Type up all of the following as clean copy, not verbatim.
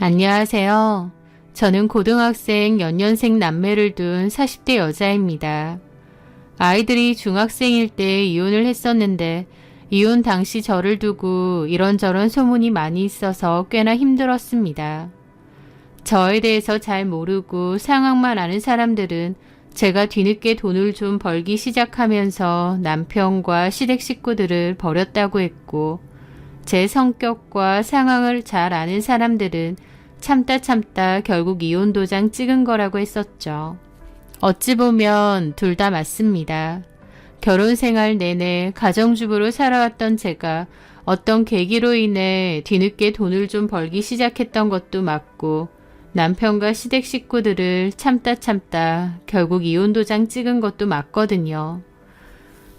안녕하세요. 저는 고등학생 연년생 남매를 둔 40대 여자입니다. 아이들이 중학생일 때 이혼을 했었는데 이혼 당시 저를 두고 이런저런 소문이 많이 있어서 꽤나 힘들었습니다. 저에 대해서 잘 모르고 상황만 아는 사람들은 제가 뒤늦게 돈을 좀 벌기 시작하면서 남편과 시댁 식구들을 버렸다고 했고, 제 성격과 상황을 잘 아는 사람들은 참다 결국 이혼 도장 찍은 거라고 했었죠. 어찌 보면 둘 다 맞습니다. 결혼 생활 내내 가정주부로 살아왔던 제가 어떤 계기로 인해 뒤늦게 돈을 좀 벌기 시작했던 것도 맞고, 남편과 시댁 식구들을 참다 결국 이혼 도장 찍은 것도 맞거든요.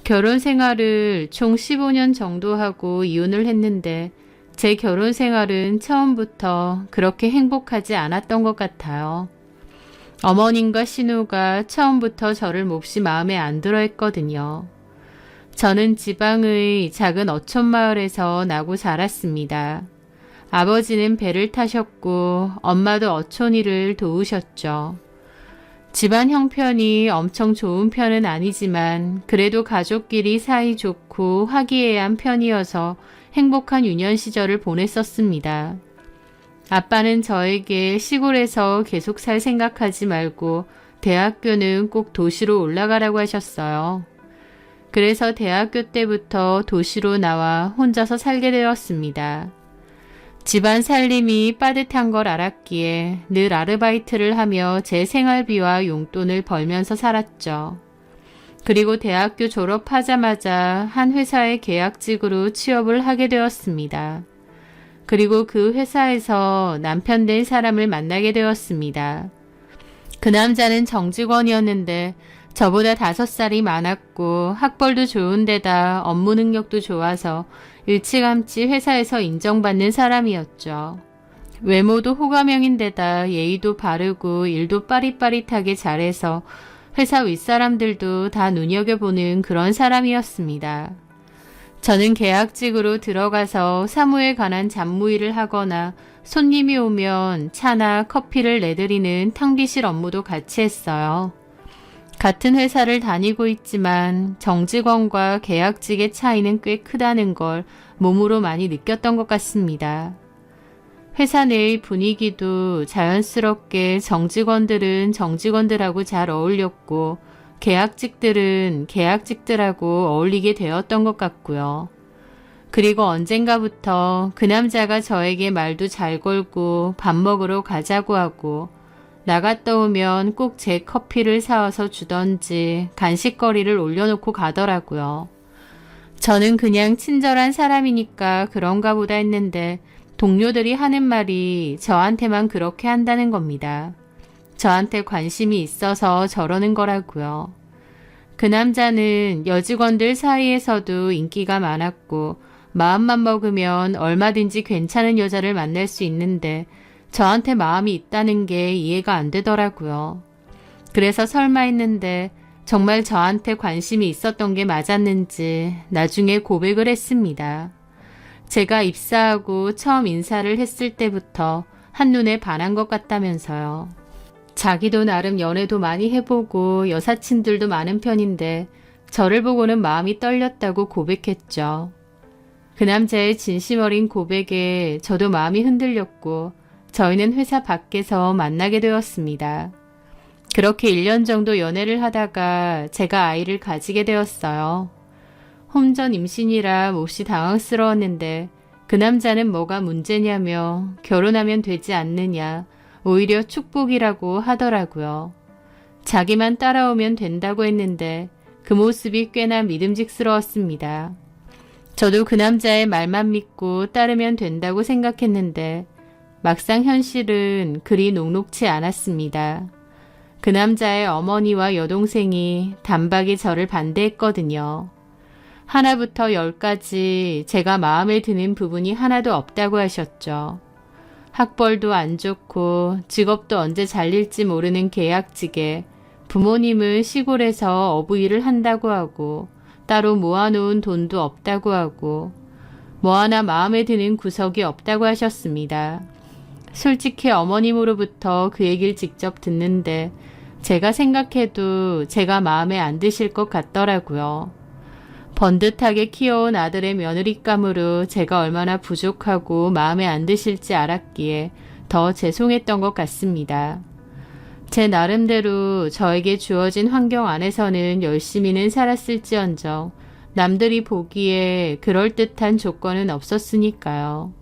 결혼 생활을 총 15년 정도 하고 이혼을 했는데 제 결혼 생활은 처음부터 그렇게 행복하지 않았던 것 같아요. 어머님과 신우가 처음부터 저를 몹시 마음에 안 들어 했거든요. 저는 지방의 작은 어촌 마을에서 나고 자랐습니다. 아버지는 배를 타셨고 엄마도 어촌일을 도우셨죠. 집안 형편이 엄청 좋은 편은 아니지만 그래도 가족끼리 사이 좋고 화기애애한 편이어서 행복한 유년 시절을 보냈었습니다. 아빠는 저에게 시골에서 계속 살 생각하지 말고 대학교는 꼭 도시로 올라가라고 하셨어요. 그래서 대학교 때부터 도시로 나와 혼자서 살게 되었습니다. 집안 살림이 빠듯한 걸 알았기에 늘 아르바이트를 하며 제 생활비와 용돈을 벌면서 살았죠. 그리고 대학교 졸업하자마자 한 회사의 계약직으로 취업을 하게 되었습니다. 그리고 그 회사에서 남편 된 사람을 만나게 되었습니다. 그 남자는 정직원이었는데 저보다 5살이 많았고 학벌도 좋은 데다 업무 능력도 좋아서 일찌감치 회사에서 인정받는 사람이었죠. 외모도 호감형인데다 예의도 바르고 일도 빠릿빠릿하게 잘해서 회사 윗사람들도 다 눈여겨보는 그런 사람이었습니다. 저는 계약직으로 들어가서 사무에 관한 잡무일을 하거나 손님이 오면 차나 커피를 내드리는 탕비실 업무도 같이 했어요. 같은 회사를 다니고 있지만 정직원과 계약직의 차이는 꽤 크다는 걸 몸으로 많이 느꼈던 것 같습니다. 회사 내의 분위기도 자연스럽게 정직원들은 정직원들하고 잘 어울렸고 계약직들은 계약직들하고 어울리게 되었던 것 같고요. 그리고 언젠가부터 그 남자가 저에게 말도 잘 걸고 밥 먹으러 가자고 하고 나갔다 오면 꼭 제 커피를 사와서 주던지 간식거리를 올려놓고 가더라고요. 저는 그냥 친절한 사람이니까 그런가 보다 했는데 동료들이 하는 말이 저한테만 그렇게 한다는 겁니다. 저한테 관심이 있어서 저러는 거라고요. 그 남자는 여직원들 사이에서도 인기가 많았고 마음만 먹으면 얼마든지 괜찮은 여자를 만날 수 있는데 저한테 마음이 있다는 게 이해가 안 되더라고요. 그래서 설마 했는데 정말 저한테 관심이 있었던 게 맞았는지 나중에 고백을 했습니다. 제가 입사하고 처음 인사를 했을 때부터 한눈에 반한 것 같다면서요. 자기도 나름 연애도 많이 해보고 여사친들도 많은 편인데 저를 보고는 마음이 떨렸다고 고백했죠. 그 남자의 진심 어린 고백에 저도 마음이 흔들렸고 저희는 회사 밖에서 만나게 되었습니다. 그렇게 1년 정도 연애를 하다가 제가 아이를 가지게 되었어요. 홈전 임신이라 몹시 당황스러웠는데 그 남자는 뭐가 문제냐며 결혼하면 되지 않느냐, 오히려 축복이라고 하더라고요. 자기만 따라오면 된다고 했는데 그 모습이 꽤나 믿음직스러웠습니다. 저도 그 남자의 말만 믿고 따르면 된다고 생각했는데 막상 현실은 그리 녹록치 않았습니다. 그 남자의 어머니와 여동생이 단박에 저를 반대했거든요. 하나부터 10까지 제가 마음에 드는 부분이 하나도 없다고 하셨죠. 학벌도 안 좋고 직업도 언제 잘릴지 모르는 계약직에 부모님은 시골에서 어부일을 한다고 하고 따로 모아놓은 돈도 없다고 하고 뭐 하나 마음에 드는 구석이 없다고 하셨습니다. 솔직히 어머님으로부터 그 얘기를 직접 듣는데 제가 생각해도 제가 마음에 안 드실 것 같더라고요. 번듯하게 키워온 아들의 며느리감으로 제가 얼마나 부족하고 마음에 안 드실지 알았기에 더 죄송했던 것 같습니다. 제 나름대로 저에게 주어진 환경 안에서는 열심히는 살았을지언정 남들이 보기에 그럴듯한 조건은 없었으니까요.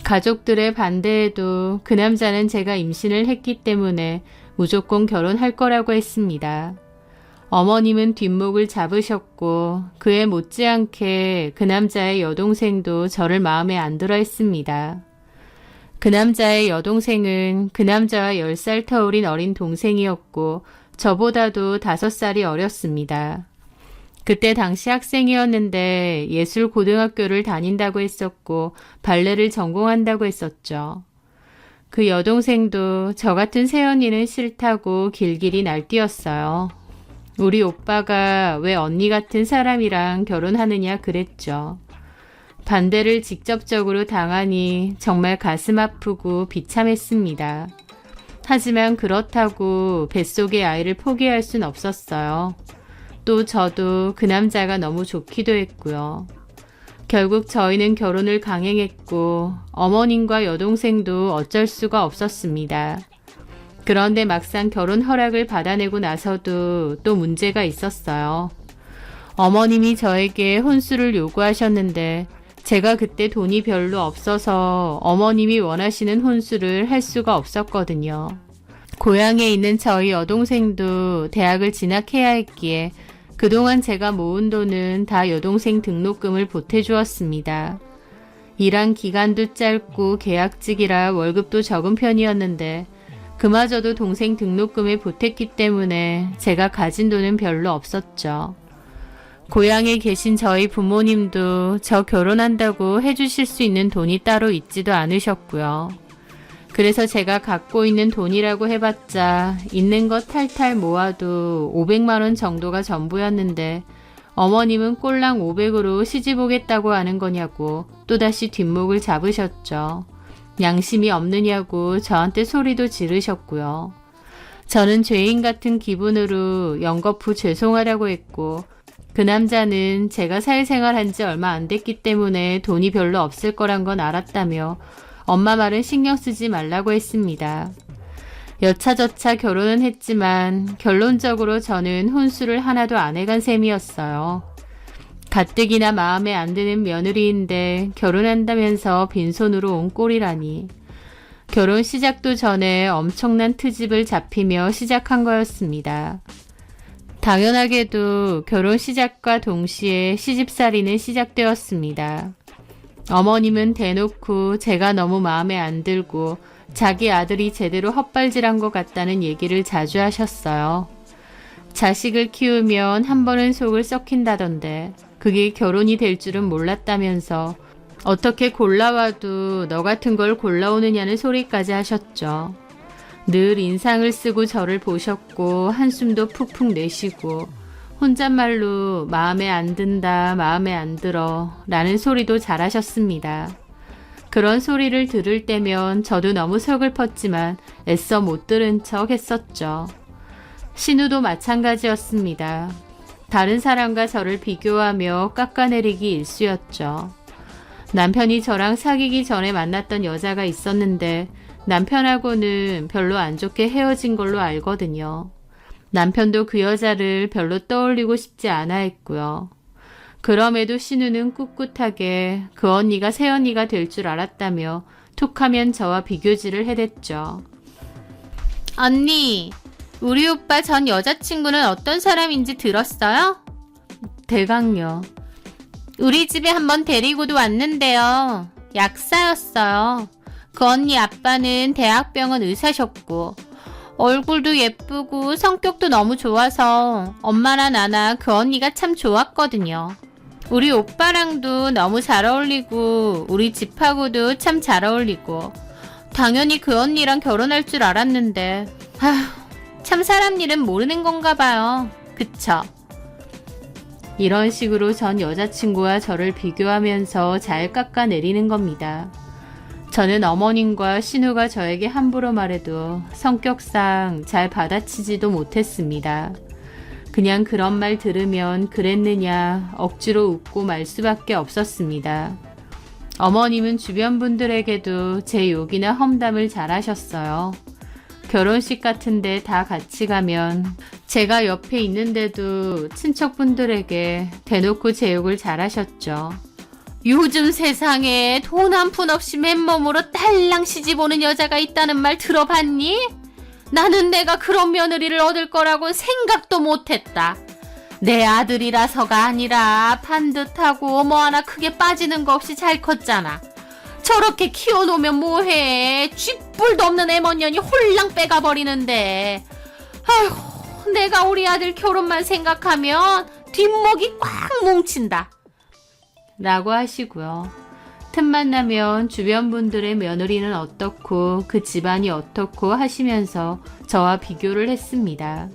가족들의 반대에도 그 남자는 제가 임신을 했기 때문에 무조건 결혼할 거라고 했습니다. 어머님은 뒷목을 잡으셨고 그에 못지않게 그 남자의 여동생도 저를 마음에 안 들어 했습니다. 그 남자의 여동생은 그 남자와 10살 터울인 어린 동생이었고 저보다도 5살이 어렸습니다. 그때 당시 학생이었는데 예술고등학교를 다닌다고 했었고 발레를 전공한다고 했었죠. 그 여동생도 저 같은 새언니는 싫다고 길길이 날뛰었어요. 우리 오빠가 왜 언니 같은 사람이랑 결혼하느냐 그랬죠. 반대를 직접적으로 당하니 정말 가슴 아프고 비참했습니다. 하지만 그렇다고 뱃속의 아이를 포기할 순 없었어요. 또 저도 그 남자가 너무 좋기도 했고요. 결국 저희는 결혼을 강행했고 어머님과 여동생도 어쩔 수가 없었습니다. 그런데 막상 결혼 허락을 받아내고 나서도 또 문제가 있었어요. 어머님이 저에게 혼수를 요구하셨는데 제가 그때 돈이 별로 없어서 어머님이 원하시는 혼수를 할 수가 없었거든요. 고향에 있는 저희 여동생도 대학을 진학해야 했기에 그동안 제가 모은 돈은 다 여동생 등록금을 보태주었습니다. 일한 기간도 짧고 계약직이라 월급도 적은 편이었는데 그마저도 동생 등록금에 보탰기 때문에 제가 가진 돈은 별로 없었죠. 고향에 계신 저희 부모님도 저 결혼한다고 해주실 수 있는 돈이 따로 있지도 않으셨고요. 그래서 제가 갖고 있는 돈이라고 해봤자 있는 것 탈탈 모아도 500만 원 정도가 전부였는데 어머님은 꼴랑 500으로 시집 오겠다고 하는 거냐고 또다시 뒷목을 잡으셨죠. 양심이 없느냐고 저한테 소리도 지르셨고요. 저는 죄인 같은 기분으로 연거푸 죄송하다고 했고 그 남자는 제가 사회생활한 지 얼마 안 됐기 때문에 돈이 별로 없을 거란 건 알았다며 엄마 말은 신경 쓰지 말라고 했습니다. 여차저차 결혼은 했지만 결론적으로 저는 혼수를 하나도 안 해간 셈이었어요. 가뜩이나 마음에 안 드는 며느리인데 결혼한다면서 빈손으로 온 꼴이라니. 결혼 시작도 전에 엄청난 트집을 잡히며 시작한 거였습니다. 당연하게도 결혼 시작과 동시에 시집살이는 시작되었습니다. 어머님은 대놓고 제가 너무 마음에 안 들고 자기 아들이 제대로 헛발질한 것 같다는 얘기를 자주 하셨어요. 자식을 키우면 한 번은 속을 썩힌다던데 그게 결혼이 될 줄은 몰랐다면서 어떻게 골라와도 너 같은 걸 골라오느냐는 소리까지 하셨죠. 늘 인상을 쓰고 저를 보셨고 한숨도 푹푹 내쉬고 혼잣말로 마음에 안 든다, 마음에 안 들어 라는 소리도 잘하셨습니다. 그런 소리를 들을 때면 저도 너무 서글펐지만 애써 못 들은 척 했었죠. 신우도 마찬가지였습니다. 다른 사람과 저를 비교하며 깎아내리기 일쑤였죠. 남편이 저랑 사귀기 전에 만났던 여자가 있었는데 남편하고는 별로 안 좋게 헤어진 걸로 알거든요. 남편도 그 여자를 별로 떠올리고 싶지 않아 했고요. 그럼에도 신우는 꿋꿋하게 그 언니가 새언니가 될 줄 알았다며 툭하면 저와 비교질을 해댔죠. 언니, 우리 오빠 전 여자친구는 어떤 사람인지 들었어요? 대강요. 우리 집에 한번 데리고도 왔는데요. 약사였어요. 그 언니 아빠는 대학병원 의사셨고 얼굴도 예쁘고 성격도 너무 좋아서 엄마나 나나 그 언니가 참 좋았거든요. 우리 오빠랑도 너무 잘 어울리고 우리 집하고도 참 잘 어울리고 당연히 그 언니랑 결혼할 줄 알았는데 참 사람 일은 모르는 건가 봐요. 그쵸? 이런 식으로 전 여자친구와 저를 비교하면서 잘 깎아내리는 겁니다. 저는 어머님과 신우가 저에게 함부로 말해도 성격상 잘 받아치지도 못했습니다. 그냥 그런 말 들으면 그랬느냐 억지로 웃고 말 수밖에 없었습니다. 어머님은 주변 분들에게도 제 욕이나 험담을 잘하셨어요. 결혼식 같은데 다 같이 가면 제가 옆에 있는데도 친척분들에게 대놓고 제 욕을 잘하셨죠. 요즘 세상에 돈 한 푼 없이 맨몸으로 딸랑 시집 오는 여자가 있다는 말 들어봤니? 나는 내가 그런 며느리를 얻을 거라고 생각도 못했다. 내 아들이라서가 아니라 반듯하고 뭐 하나 크게 빠지는 거 없이 잘 컸잖아. 저렇게 키워놓으면 뭐해. 쥐뿔도 없는 애먼년이 홀랑 빼가버리는데. 아휴, 내가 우리 아들 결혼만 생각하면 뒷목이 꽉 뭉친다. 라고 하시고요. 틈만 나면 주변 분들의 며느리는 어떻고 그 집안이 어떻고 하시면서 저와 비교를 했습니다.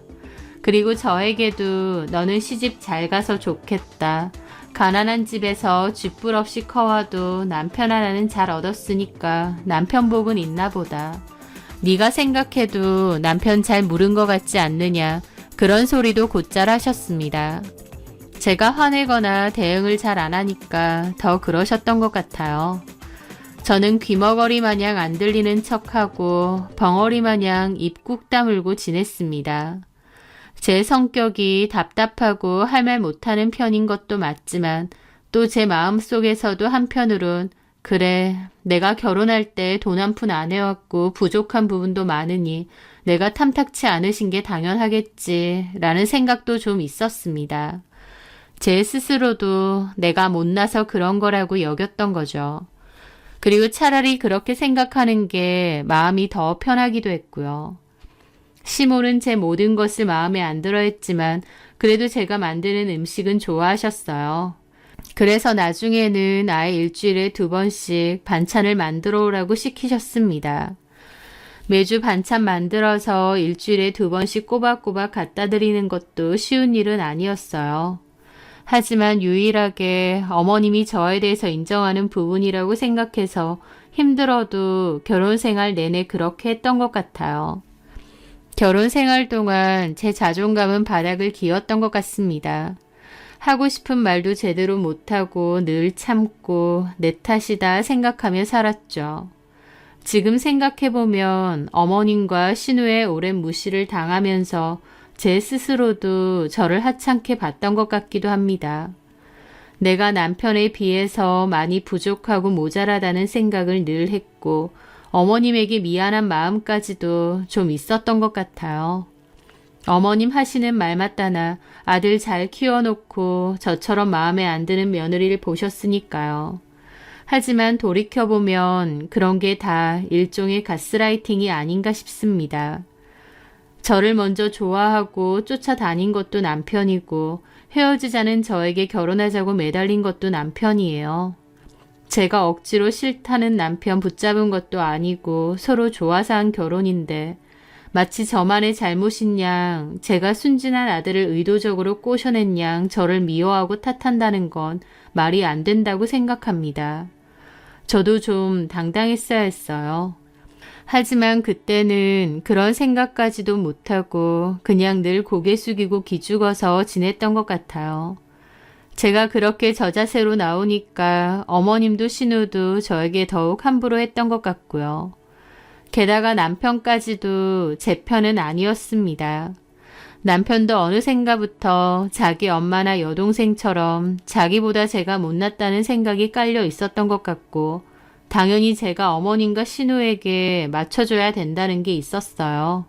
그리고 저에게도 너는 시집 잘 가서 좋겠다. 가난한 집에서 쥐뿔 없이 커와도 남편 하나는 잘 얻었으니까 남편 복은 있나 보다. 네가 생각해도 남편 잘 물은 것 같지 않느냐. 그런 소리도 곧잘 하셨습니다. 제가 화내거나 대응을 잘 안 하니까 더 그러셨던 것 같아요. 저는 귀머거리 마냥 안 들리는 척하고 벙어리 마냥 입 꾹 다물고 지냈습니다. 제 성격이 답답하고 할 말 못하는 편인 것도 맞지만 또 제 마음속에서도 한편으론 그래, 내가 결혼할 때 돈 한 푼 안 해왔고 부족한 부분도 많으니 내가 탐탁치 않으신 게 당연하겠지 라는 생각도 좀 있었습니다. 제 스스로도 내가 못나서 그런 거라고 여겼던 거죠. 그리고 차라리 그렇게 생각하는 게 마음이 더 편하기도 했고요. 시모는 제 모든 것을 마음에 안 들어 했지만 그래도 제가 만드는 음식은 좋아하셨어요. 그래서 나중에는 아예 일주일에 2번씩 반찬을 만들어 오라고 시키셨습니다. 매주 반찬 만들어서 일주일에 2번씩 꼬박꼬박 갖다 드리는 것도 쉬운 일은 아니었어요. 하지만 유일하게 어머님이 저에 대해서 인정하는 부분이라고 생각해서 힘들어도 결혼 생활 내내 그렇게 했던 것 같아요. 결혼 생활 동안 제 자존감은 바닥을 기었던 것 같습니다. 하고 싶은 말도 제대로 못하고 늘 참고 내 탓이다 생각하며 살았죠. 지금 생각해보면 어머님과 신우의 오랜 무시를 당하면서 제 스스로도 저를 하찮게 봤던 것 같기도 합니다. 내가 남편에 비해서 많이 부족하고 모자라다는 생각을 늘 했고 어머님에게 미안한 마음까지도 좀 있었던 것 같아요. 어머님 하시는 말 맞다나 아들 잘 키워놓고 저처럼 마음에 안 드는 며느리를 보셨으니까요. 하지만 돌이켜보면 그런 게 다 일종의 가스라이팅이 아닌가 싶습니다. 저를 먼저 좋아하고 쫓아다닌 것도 남편이고 헤어지자는 저에게 결혼하자고 매달린 것도 남편이에요. 제가 억지로 싫다는 남편 붙잡은 것도 아니고 서로 좋아서 한 결혼인데 마치 저만의 잘못인 양 제가 순진한 아들을 의도적으로 꼬셔낸 양 저를 미워하고 탓한다는 건 말이 안 된다고 생각합니다. 저도 좀 당당했어야 했어요. 하지만 그때는 그런 생각까지도 못하고 그냥 늘 고개 숙이고 기죽어서 지냈던 것 같아요. 제가 그렇게 저자세로 나오니까 어머님도 신우도 저에게 더욱 함부로 했던 것 같고요. 게다가 남편까지도 제 편은 아니었습니다. 남편도 어느샌가부터 자기 엄마나 여동생처럼 자기보다 제가 못났다는 생각이 깔려 있었던 것 같고 당연히 제가 어머님과 신우에게 맞춰줘야 된다는 게 있었어요.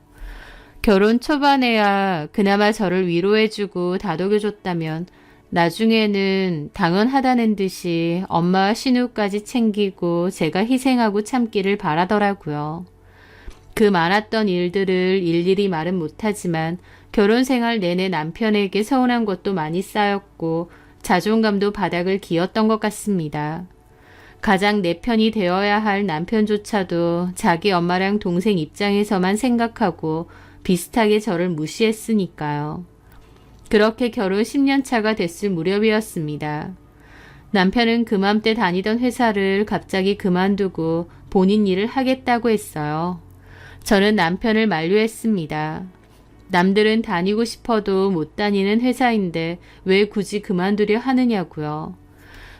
결혼 초반에야 그나마 저를 위로해주고 다독여줬다면 나중에는 당연하다는 듯이 엄마와 신우까지 챙기고 제가 희생하고 참기를 바라더라고요. 그 많았던 일들을 일일이 말은 못하지만 결혼 생활 내내 남편에게 서운한 것도 많이 쌓였고 자존감도 바닥을 기었던 것 같습니다. 가장 내 편이 되어야 할 남편조차도 자기 엄마랑 동생 입장에서만 생각하고 비슷하게 저를 무시했으니까요. 그렇게 결혼 10년 차가 됐을 무렵이었습니다. 남편은 그맘때 다니던 회사를 갑자기 그만두고 본인 일을 하겠다고 했어요. 저는 남편을 만류했습니다. 남들은 다니고 싶어도 못 다니는 회사인데 왜 굳이 그만두려 하느냐고요.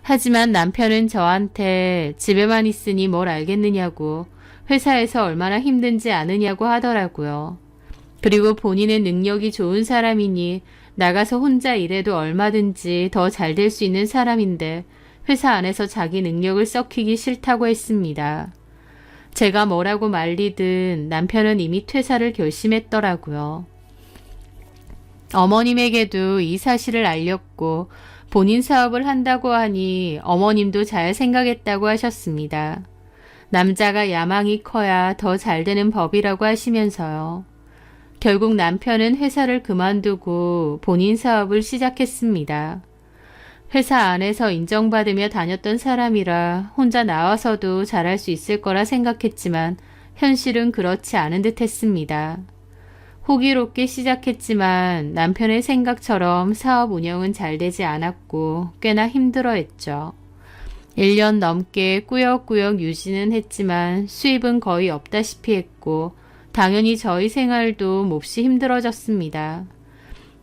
하지만 남편은 저한테 집에만 있으니 뭘 알겠느냐고, 회사에서 얼마나 힘든지 아느냐고 하더라고요. 그리고 본인은 능력이 좋은 사람이니 나가서 혼자 일해도 얼마든지 더 잘 될 수 있는 사람인데 회사 안에서 자기 능력을 썩히기 싫다고 했습니다. 제가 뭐라고 말리든 남편은 이미 퇴사를 결심했더라고요. 어머님에게도 이 사실을 알렸고 본인 사업을 한다고 하니 어머님도 잘 생각했다고 하셨습니다. 남자가 야망이 커야 더 잘 되는 법이라고 하시면서요. 결국 남편은 회사를 그만두고 본인 사업을 시작했습니다. 회사 안에서 인정받으며 다녔던 사람이라 혼자 나와서도 잘할 수 있을 거라 생각했지만 현실은 그렇지 않은 듯 했습니다. 호기롭게 시작했지만 남편의 생각처럼 사업 운영은 잘 되지 않았고 꽤나 힘들어했죠. 1년 넘게 꾸역꾸역 유지는 했지만 수입은 거의 없다시피 했고 당연히 저희 생활도 몹시 힘들어졌습니다.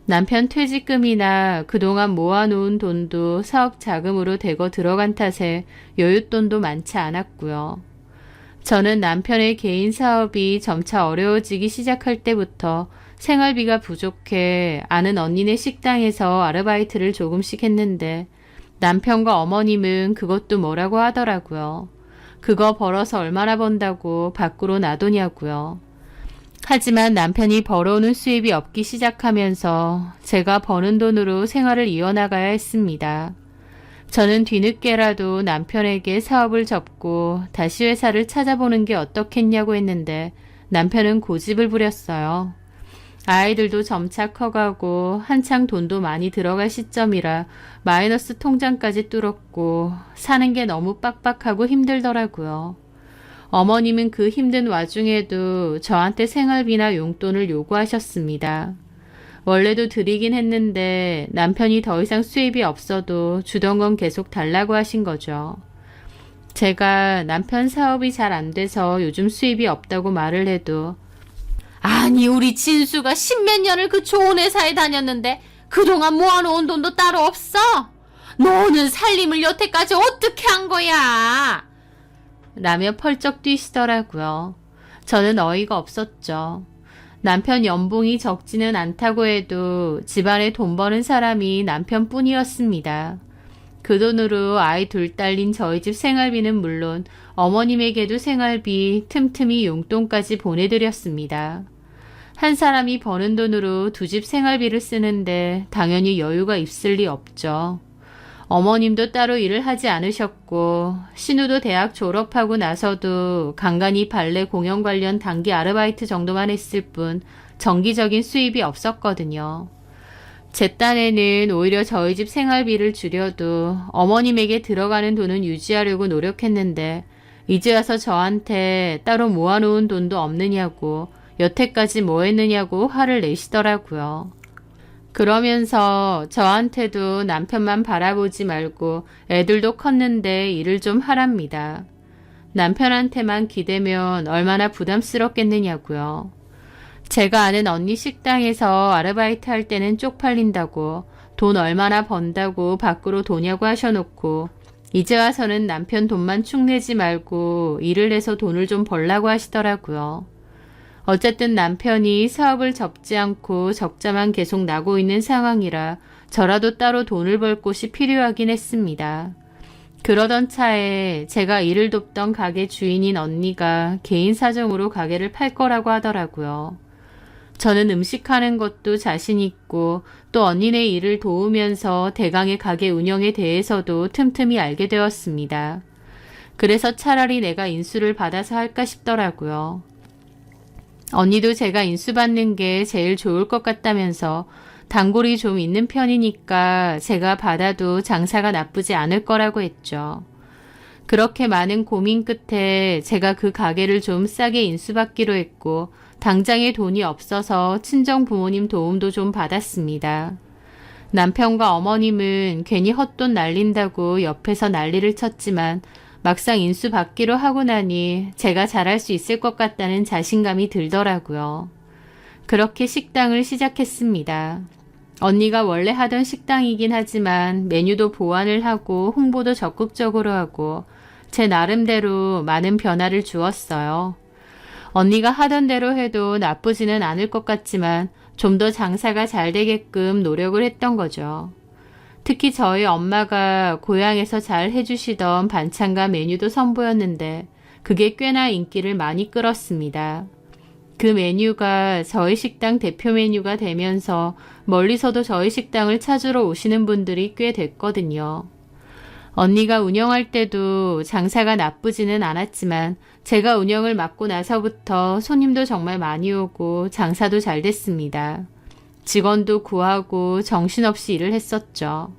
남편 퇴직금이나 그동안 모아놓은 돈도 사업 자금으로 대거 들어간 탓에 여윳돈도 많지 않았고요. 저는 남편의 개인 사업이 점차 어려워지기 시작할 때부터 생활비가 부족해 아는 언니네 식당에서 아르바이트를 조금씩 했는데 남편과 어머님은 그것도 뭐라고 하더라고요. 그거 벌어서 얼마나 번다고 밖으로 놔두냐고요. 하지만 남편이 벌어오는 수입이 없기 시작하면서 제가 버는 돈으로 생활을 이어나가야 했습니다. 저는 뒤늦게라도 남편에게 사업을 접고 다시 회사를 찾아보는 게 어떻겠냐고 했는데 남편은 고집을 부렸어요. 아이들도 점차 커가고 한창 돈도 많이 들어갈 시점이라 마이너스 통장까지 뚫었고 사는 게 너무 빡빡하고 힘들더라고요. 어머님은 그 힘든 와중에도 저한테 생활비나 용돈을 요구하셨습니다. 원래도 드리긴 했는데 남편이 더 이상 수입이 없어도 주던 건 계속 달라고 하신 거죠. 제가 남편 사업이 잘 안 돼서 요즘 수입이 없다고 말을 해도 아니 우리 진수가 십몇 년을 그 좋은 회사에 다녔는데 그동안 모아놓은 돈도 따로 없어? 너는 살림을 여태까지 어떻게 한 거야? 라며 펄쩍 뛰시더라고요. 저는 어이가 없었죠. 남편 연봉이 적지는 않다고 해도 집안에 돈 버는 사람이 남편뿐이었습니다. 그 돈으로 아이 둘 딸린 저희 집 생활비는 물론 어머님에게도 생활비, 틈틈이 용돈까지 보내드렸습니다. 한 사람이 버는 돈으로 두 집 생활비를 쓰는데 당연히 여유가 있을 리 없죠. 어머님도 따로 일을 하지 않으셨고 신우도 대학 졸업하고 나서도 간간히 발레 공연 관련 단기 아르바이트 정도만 했을 뿐 정기적인 수입이 없었거든요. 제 딴에는 오히려 저희 집 생활비를 줄여도 어머님에게 들어가는 돈은 유지하려고 노력했는데 이제 와서 저한테 따로 모아놓은 돈도 없느냐고 여태까지 뭐 했느냐고 화를 내시더라고요. 그러면서 저한테도 남편만 바라보지 말고 애들도 컸는데 일을 좀 하랍니다. 남편한테만 기대면 얼마나 부담스럽겠느냐고요. 제가 아는 언니 식당에서 아르바이트 할 때는 쪽팔린다고 돈 얼마나 번다고 밖으로 도냐고 하셔놓고 이제 와서는 남편 돈만 축내지 말고 일을 해서 돈을 좀 벌라고 하시더라고요. 어쨌든 남편이 사업을 접지 않고 적자만 계속 나고 있는 상황이라 저라도 따로 돈을 벌 곳이 필요하긴 했습니다. 그러던 차에 제가 일을 돕던 가게 주인인 언니가 개인 사정으로 가게를 팔 거라고 하더라고요. 저는 음식하는 것도 자신 있고 또 언니네 일을 도우면서 대강의 가게 운영에 대해서도 틈틈이 알게 되었습니다. 그래서 차라리 내가 인수를 받아서 할까 싶더라고요. 언니도 제가 인수받는 게 제일 좋을 것 같다면서 단골이 좀 있는 편이니까 제가 받아도 장사가 나쁘지 않을 거라고 했죠. 그렇게 많은 고민 끝에 제가 그 가게를 좀 싸게 인수받기로 했고 당장에 돈이 없어서 친정 부모님 도움도 좀 받았습니다. 남편과 어머님은 괜히 헛돈 날린다고 옆에서 난리를 쳤지만 막상 인수 받기로 하고 나니 제가 잘할 수 있을 것 같다는 자신감이 들더라고요. 그렇게 식당을 시작했습니다. 언니가 원래 하던 식당이긴 하지만 메뉴도 보완을 하고 홍보도 적극적으로 하고 제 나름대로 많은 변화를 주었어요. 언니가 하던 대로 해도 나쁘지는 않을 것 같지만 좀 더 장사가 잘 되게끔 노력을 했던 거죠. 특히 저희 엄마가 고향에서 잘 해주시던 반찬과 메뉴도 선보였는데 그게 꽤나 인기를 많이 끌었습니다. 그 메뉴가 저희 식당 대표 메뉴가 되면서 멀리서도 저희 식당을 찾으러 오시는 분들이 꽤 됐거든요. 언니가 운영할 때도 장사가 나쁘지는 않았지만 제가 운영을 맡고 나서부터 손님도 정말 많이 오고 장사도 잘 됐습니다. 직원도 구하고 정신없이 일을 했었죠.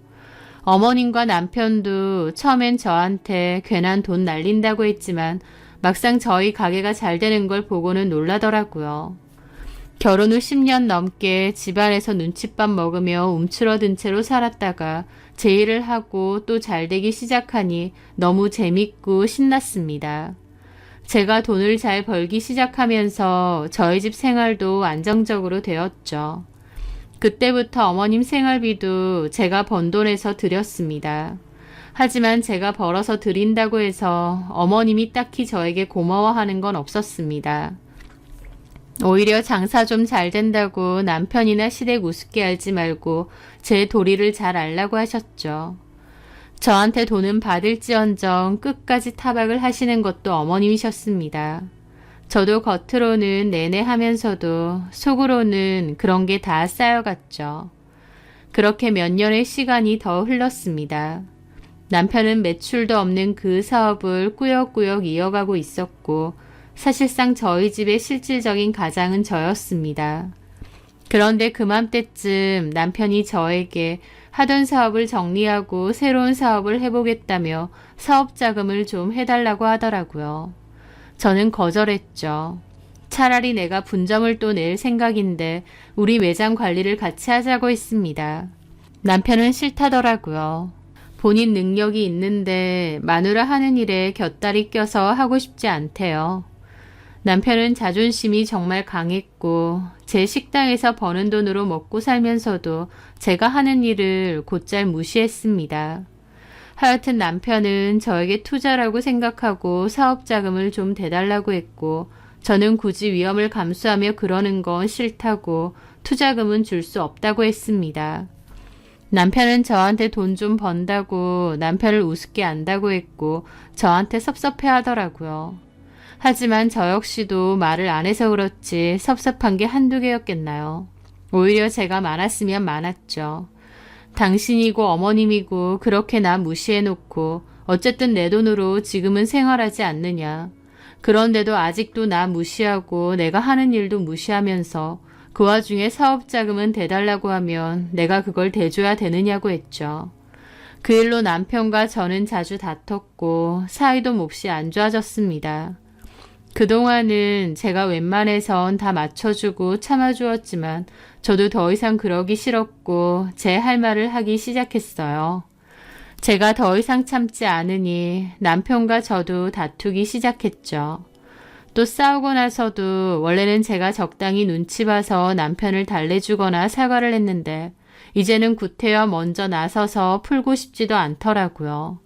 어머님과 남편도 처음엔 저한테 괜한 돈 날린다고 했지만 막상 저희 가게가 잘 되는 걸 보고는 놀라더라고요. 결혼 후 10년 넘게 집안에서 눈칫밥 먹으며 움츠러든 채로 살았다가 제 일을 하고 또 잘 되기 시작하니 너무 재밌고 신났습니다. 제가 돈을 잘 벌기 시작하면서 저희 집 생활도 안정적으로 되었죠. 그때부터 어머님 생활비도 제가 번 돈에서 드렸습니다. 하지만 제가 벌어서 드린다고 해서 어머님이 딱히 저에게 고마워하는 건 없었습니다. 오히려 장사 좀 잘 된다고 남편이나 시댁 우습게 알지 말고 제 도리를 잘 알라고 하셨죠. 저한테 돈은 받을지언정 끝까지 타박을 하시는 것도 어머님이셨습니다. 저도 겉으로는 내내 하면서도 속으로는 그런 게 다 쌓여갔죠. 그렇게 몇 년의 시간이 더 흘렀습니다. 남편은 매출도 없는 그 사업을 꾸역꾸역 이어가고 있었고 사실상 저희 집의 실질적인 가장은 저였습니다. 그런데 그맘때쯤 남편이 저에게 하던 사업을 정리하고 새로운 사업을 해보겠다며 사업 자금을 좀 해달라고 하더라고요. 저는 거절했죠. 차라리 내가 분점을 또 낼 생각인데 우리 매장 관리를 같이 하자고 했습니다. 남편은 싫다더라고요. 본인 능력이 있는데 마누라 하는 일에 곁다리 껴서 하고 싶지 않대요. 남편은 자존심이 정말 강했고 제 식당에서 버는 돈으로 먹고 살면서도 제가 하는 일을 곧잘 무시했습니다. 하여튼 남편은 저에게 투자라고 생각하고 사업 자금을 좀 대달라고 했고 저는 굳이 위험을 감수하며 그러는 건 싫다고 투자금은 줄 수 없다고 했습니다. 남편은 저한테 돈 좀 번다고 남편을 우습게 안다고 했고 저한테 섭섭해 하더라고요. 하지만 저 역시도 말을 안 해서 그렇지 섭섭한 게 한두 개였겠나요. 오히려 제가 많았으면 많았죠. 당신이고 어머님이고 그렇게 나 무시해놓고 어쨌든 내 돈으로 지금은 생활하지 않느냐. 그런데도 아직도 나 무시하고 내가 하는 일도 무시하면서 그 와중에 사업 자금은 대달라고 하면 내가 그걸 대줘야 되느냐고 했죠. 그 일로 남편과 저는 자주 다퉜고 사이도 몹시 안 좋아졌습니다. 그동안은 제가 웬만해선 다 맞춰주고 참아주었지만 저도 더 이상 그러기 싫었고 제 할 말을 하기 시작했어요. 제가 더 이상 참지 않으니 남편과 저도 다투기 시작했죠. 또 싸우고 나서도 원래는 제가 적당히 눈치 봐서 남편을 달래주거나 사과를 했는데 이제는 구태여 먼저 나서서 풀고 싶지도 않더라고요.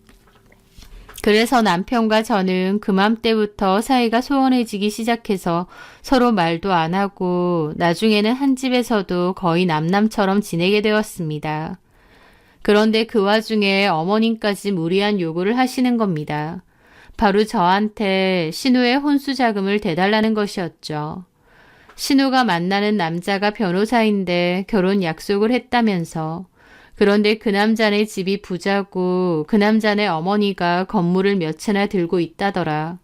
그래서 남편과 저는 그맘때부터 사이가 소원해지기 시작해서 서로 말도 안 하고 나중에는 한 집에서도 거의 남남처럼 지내게 되었습니다. 그런데 그 와중에 어머님까지 무리한 요구를 하시는 겁니다. 바로 저한테 신우의 혼수 자금을 대달라는 것이었죠. 신우가 만나는 남자가 변호사인데 결혼 약속을 했다면서. 그런데 그 남자네 집이 부자고 그 남자네 어머니가 건물을 몇 채나 들고 있다더라.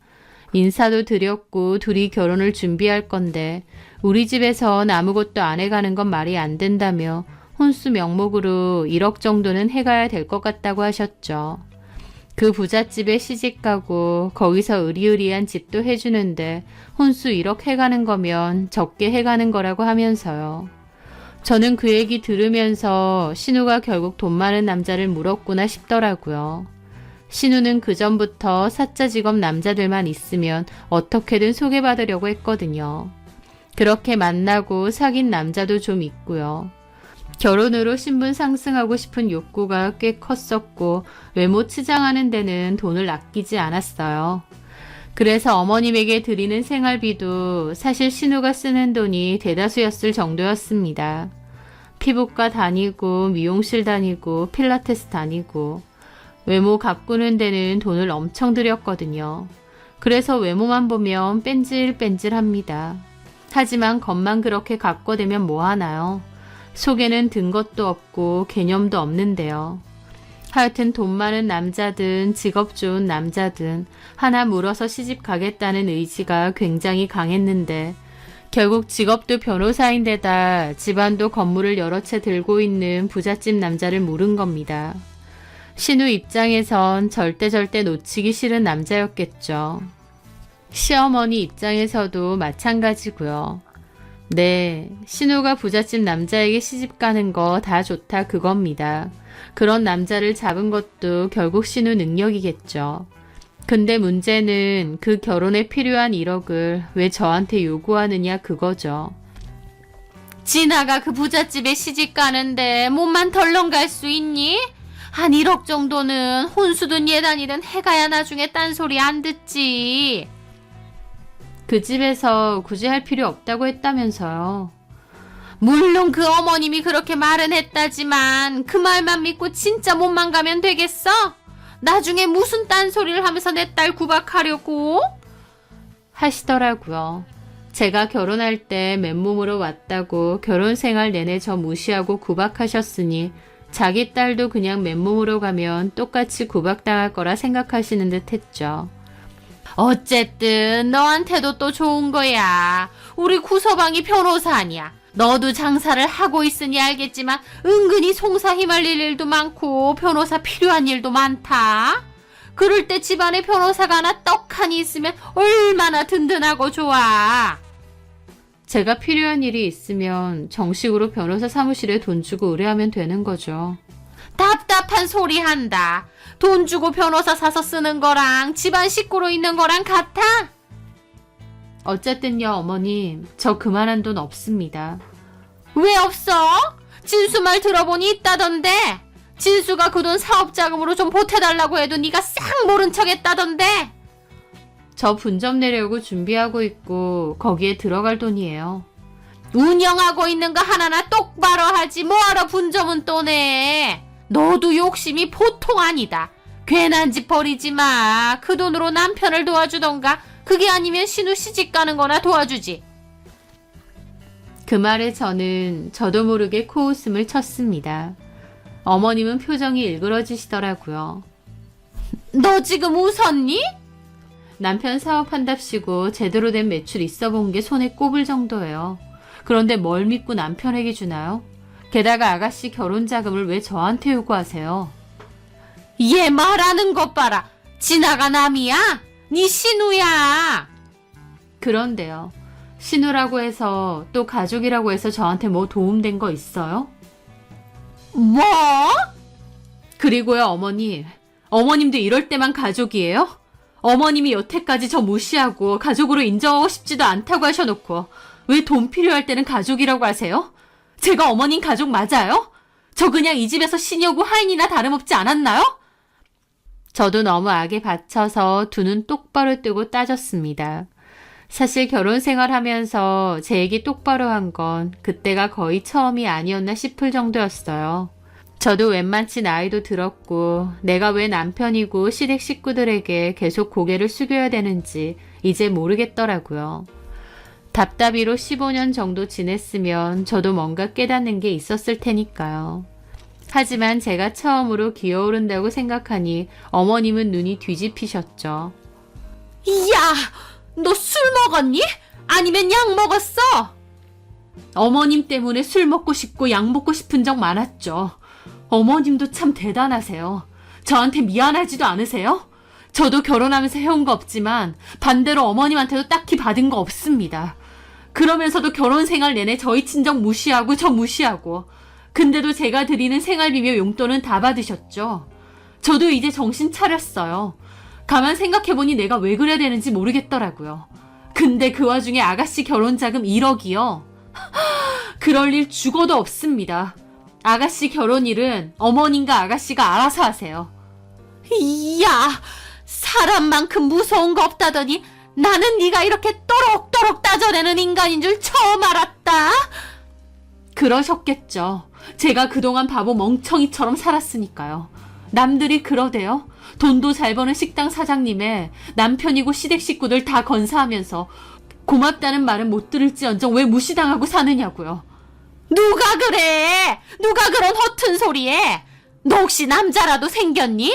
인사도 드렸고 둘이 결혼을 준비할 건데 우리 집에선 아무것도 안 해가는 건 말이 안 된다며 혼수 명목으로 1억 정도는 해가야 될 것 같다고 하셨죠. 그 부잣집에 시집가고 거기서 으리으리한 집도 해주는데 혼수 1억 해가는 거면 적게 해가는 거라고 하면서요. 저는 그 얘기 들으면서 신우가 결국 돈 많은 남자를 물었구나 싶더라고요. 신우는 그전부터 사짜 직업 남자들만 있으면 어떻게든 소개받으려고 했거든요. 그렇게 만나고 사귄 남자도 좀 있고요. 결혼으로 신분 상승하고 싶은 욕구가 꽤 컸었고 외모 치장하는 데는 돈을 아끼지 않았어요. 그래서 어머님에게 드리는 생활비도 사실 신우가 쓰는 돈이 대다수였을 정도였습니다. 피부과 다니고 미용실 다니고 필라테스 다니고 외모 가꾸는 데는 돈을 엄청 들였거든요. 그래서 외모만 보면 뺀질뺀질합니다. 하지만 겉만 그렇게 가꿔대면 뭐하나요? 속에는 든 것도 없고 개념도 없는데요. 하여튼 돈 많은 남자든 직업 좋은 남자든 하나 물어서 시집 가겠다는 의지가 굉장히 강했는데 결국 직업도 변호사인데다 집안도 건물을 여러 채 들고 있는 부잣집 남자를 물은 겁니다. 신우 입장에선 절대 놓치기 싫은 남자였겠죠. 시어머니 입장에서도 마찬가지고요. 네, 신우가 부잣집 남자에게 시집 가는 거 다 좋다 그겁니다. 그런 남자를 잡은 것도 결국 신우 능력이겠죠. 근데 문제는 그 결혼에 필요한 1억을 왜 저한테 요구하느냐 그거죠. 진아가 그 부잣집에 시집 가는데 몸만 덜렁 갈 수 있니? 한 1억 정도는 혼수든 예단이든 해가야 나중에 딴소리 안 듣지. 그 집에서 굳이 할 필요 없다고 했다면서요. 물론 그 어머님이 그렇게 말은 했다지만 그 말만 믿고 진짜 몸만 가면 되겠어? 나중에 무슨 딴소리를 하면서 내 딸 구박하려고? 하시더라고요. 제가 결혼할 때 맨몸으로 왔다고 결혼 생활 내내 저 무시하고 구박하셨으니 자기 딸도 그냥 맨몸으로 가면 똑같이 구박당할 거라 생각하시는 듯 했죠. 어쨌든 너한테도 또 좋은 거야. 우리 구서방이 변호사 아니야. 너도 장사를 하고 있으니 알겠지만 은근히 송사 휘말릴 일도 많고 변호사 필요한 일도 많다. 그럴 때 집안에 변호사가 하나 떡하니 있으면 얼마나 든든하고 좋아. 제가 필요한 일이 있으면 정식으로 변호사 사무실에 돈 주고 의뢰하면 되는 거죠. 답답한 소리 한다. 돈 주고 변호사 사서 쓰는 거랑 집안 식구로 있는 거랑 같아? 어쨌든요 어머님, 저 그만한 돈 없습니다. 왜 없어? 진수 말 들어보니 있다던데. 진수가 그 돈 사업자금으로 좀 보태달라고 해도 네가 싹 모른 척 했다던데. 저 분점 내려고 준비하고 있고 거기에 들어갈 돈이에요. 운영하고 있는 거 하나나 똑바로 하지 뭐하러 분점은 또 내. 너도 욕심이 보통 아니다. 괜한 짓 버리지 마. 그 돈으로 남편을 도와주던가 그게 아니면 신우 시집 가는 거나 도와주지. 그 말에 저는 저도 모르게 코웃음을 쳤습니다. 어머님은 표정이 일그러지시더라고요. 너 지금 웃었니? 남편 사업한답시고 제대로 된 매출 있어 본 게 손에 꼽을 정도예요. 그런데 뭘 믿고 남편에게 주나요? 게다가 아가씨 결혼 자금을 왜 저한테 요구하세요? 얘 말하는 것 봐라. 진아가 남이야? 네 신우야. 그런데요. 신우라고 해서 또 가족이라고 해서 저한테 뭐 도움된 거 있어요? 뭐? 그리고요 어머니. 어머님도 이럴 때만 가족이에요? 어머님이 여태까지 저 무시하고 가족으로 인정하고 싶지도 않다고 하셔놓고 왜 돈 필요할 때는 가족이라고 하세요? 제가 어머님 가족 맞아요? 저 그냥 이 집에서 시녀고 하인이나 다름없지 않았나요? 저도 너무 악에 받쳐서 두 눈 똑바로 뜨고 따졌습니다. 사실 결혼 생활하면서 제 얘기 똑바로 한 건 그때가 거의 처음이 아니었나 싶을 정도였어요. 저도 웬만치 나이도 들었고 내가 왜 남편이고 시댁 식구들에게 계속 고개를 숙여야 되는지 이제 모르겠더라고요. 답답이로 15년 정도 지냈으면 저도 뭔가 깨닫는 게 있었을 테니까요. 하지만 제가 처음으로 기어오른다고 생각하니 어머님은 눈이 뒤집히셨죠. 야! 너 술 먹었니? 아니면 약 먹었어? 어머님 때문에 술 먹고 싶고 약 먹고 싶은 적 많았죠. 어머님도 참 대단하세요. 저한테 미안하지도 않으세요? 저도 결혼하면서 해온 거 없지만 반대로 어머님한테도 딱히 받은 거 없습니다. 그러면서도 결혼 생활 내내 저희 친정 무시하고 저 무시하고 근데도 제가 드리는 생활비며 용돈은 다 받으셨죠. 저도 이제 정신 차렸어요. 가만 생각해보니 내가 왜 그래야 되는지 모르겠더라고요. 근데 그 와중에 아가씨 결혼 자금 1억이요. 그럴 일 죽어도 없습니다. 아가씨 결혼 일은 어머님과 아가씨가 알아서 하세요. 이야, 사람만큼 무서운 거 없다더니 나는 네가 이렇게 또록또록 따져내는 인간인 줄 처음 알았다. 그러셨겠죠. 제가 그동안 바보 멍청이처럼 살았으니까요. 남들이 그러대요. 돈도 잘 버는 식당 사장님의 남편이고 시댁 식구들 다 건사하면서 고맙다는 말은 못 들을지언정 왜 무시당하고 사느냐고요. 누가 그래? 누가 그런 허튼 소리에? 너 혹시 남자라도 생겼니?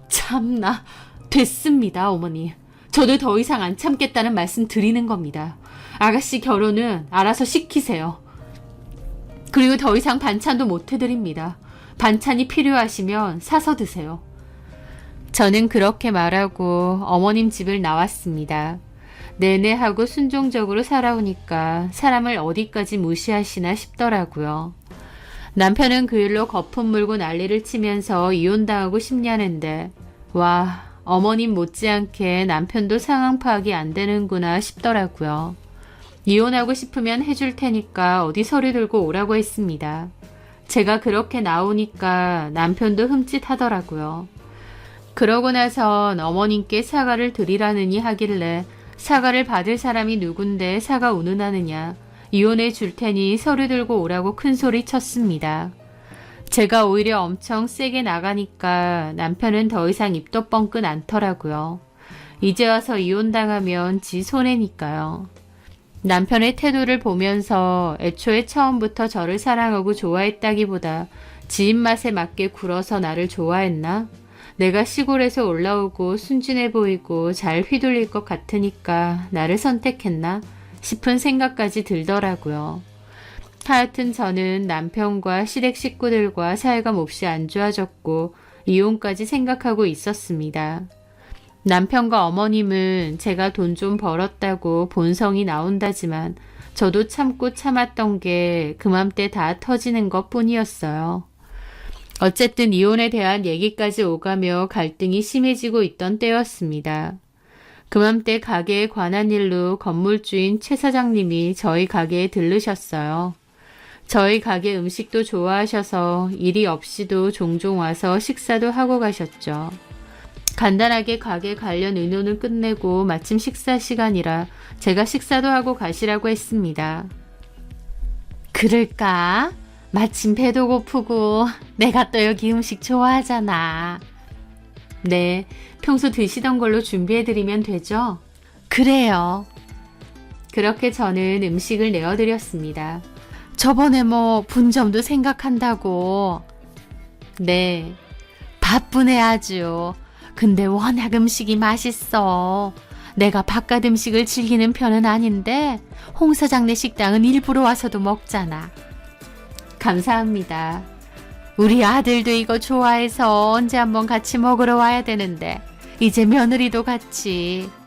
참나, 됐습니다, 어머니. 저도 더 이상 안 참겠다는 말씀 드리는 겁니다. 아가씨 결혼은 알아서 시키세요. 그리고 더 이상 반찬도 못 해드립니다. 반찬이 필요하시면 사서 드세요. 저는 그렇게 말하고 어머님 집을 나왔습니다. 내내하고 순종적으로 살아오니까 사람을 어디까지 무시하시나 싶더라고요. 남편은 그 일로 거품 물고 난리를 치면서 이혼당하고 싶냐는데, 와, 어머님 못지않게 남편도 상황 파악이 안 되는구나 싶더라고요. 이혼하고 싶으면 해줄 테니까 어디 서류 들고 오라고 했습니다. 제가 그렇게 나오니까 남편도 흠칫하더라고요. 그러고 나선 어머님께 사과를 드리라느니 하길래 사과를 받을 사람이 누군데 사과 운운하느냐, 이혼해 줄 테니 서류 들고 오라고 큰 소리 쳤습니다. 제가 오히려 엄청 세게 나가니까 남편은 더 이상 입도 뻥끗 않더라고요. 이제 와서 이혼당하면 지 손해니까요. 남편의 태도를 보면서 애초에 처음부터 저를 사랑하고 좋아했다기보다 지 입맛에 맞게 굴어서 나를 좋아했나? 내가 시골에서 올라오고 순진해 보이고 잘 휘둘릴 것 같으니까 나를 선택했나? 싶은 생각까지 들더라고요. 하여튼 저는 남편과 시댁 식구들과 사이가 몹시 안 좋아졌고 이혼까지 생각하고 있었습니다. 남편과 어머님은 제가 돈 좀 벌었다고 본성이 나온다지만 저도 참고 참았던 게 그맘때 다 터지는 것 뿐이었어요. 어쨌든 이혼에 대한 얘기까지 오가며 갈등이 심해지고 있던 때였습니다. 그맘때 가게에 관한 일로 건물주인 최 사장님이 저희 가게에 들르셨어요. 저희 가게 음식도 좋아하셔서 일이 없이도 종종 와서 식사도 하고 가셨죠. 간단하게 가게 관련 의논을 끝내고 마침 식사 시간이라 제가 식사도 하고 가시라고 했습니다. 그럴까? 마침 배도 고프고 내가 또 여기 음식 좋아하잖아. 네, 평소 드시던 걸로 준비해드리면 되죠? 그래요. 그렇게 저는 음식을 내어드렸습니다. 저번에 뭐 분점도 생각한다고. 네, 바쁘네 아주. 근데 워낙 음식이 맛있어. 내가 바깥 음식을 즐기는 편은 아닌데 홍 사장네 식당은 일부러 와서도 먹잖아. 감사합니다. 우리 아들도 이거 좋아해서 언제 한번 같이 먹으러 와야 되는데 이제 며느리도 같이.